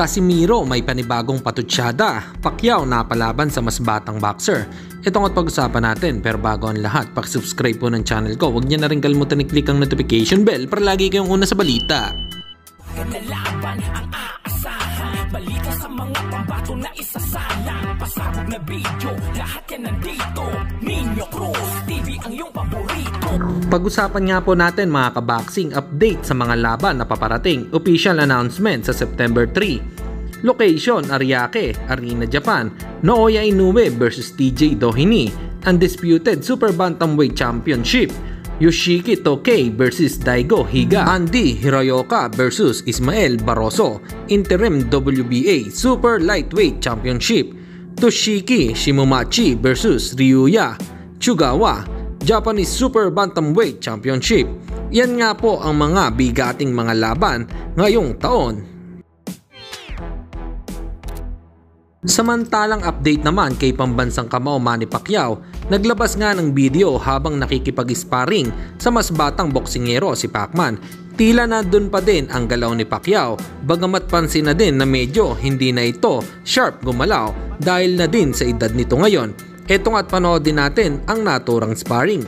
Casimiro may panibagong patutsyada, Pacquiao napalaban sa mas batang boxer. Ito ang pag-usapan natin, pero bago ang lahat, subscribe po ng channel ko. Huwag niyo na rin kalimutan i-click ang notification bell para lagi kayong una sa balita. Laban ang aasahan, balita sa mga pambato na isasala, pasabog na video, lahat yan nandito. Nino Cruz TV ang iyong paborito. Pag-usapan nga po natin mga kaboxing, update sa mga laban na paparating. Official announcement sa September 3. Location, Ariake, Arena, Japan. Naoya Inoue versus TJ Doheny. Undisputed Super Bantamweight Championship. Yoshiki Tokei versus Daigo Higa. Andy Hiroyoka versus Ismael Barroso. Interim WBA Super Lightweight Championship. Toshiki Shimomachi versus Ryuya Chugawa. Japanese Super Bantamweight Championship. Yan nga po ang mga bigating mga laban ngayong taon. Samantalang update naman kay pambansang kamao Manny Pacquiao, naglabas nga ng video habang nakikipag-sparring sa mas batang boksingero si Pacman. Tila na dun pa din ang galaw ni Pacquiao, bagamat pansin na din na medyo hindi na ito sharp gumalaw dahil na din sa edad nito ngayon. Etong at panoodin natin ang naturang sparring.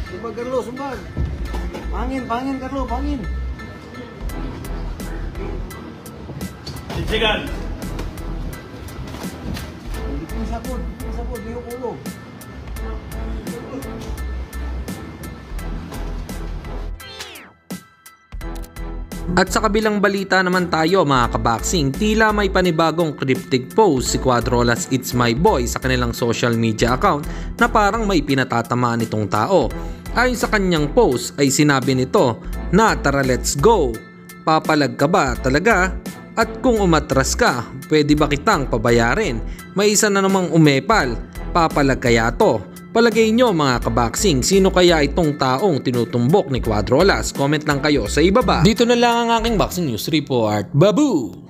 Sumbag Carlo, sumbag. Pangin Carlo, pangin. Sigan. Hindi sapod, di ko ulo. At sa kabilang balita naman tayo mga kaboxing, tila may panibagong cryptic post si Cuadrolas It's My Boy sa kanilang social media account na parang may pinatatamaan itong tao. Ayon sa kanyang post ay sinabi nito na tara let's go, papalag ka ba talaga? At kung umatras ka, pwede ba kitang pabayarin? May isa na namang umepal, papalag kaya to? Palagay nyo mga kaboxing, sino kaya itong taong tinutumbok ni Cuadrolas? Comment lang kayo sa ibaba. Dito na lang ang aking boxing news report. Babu!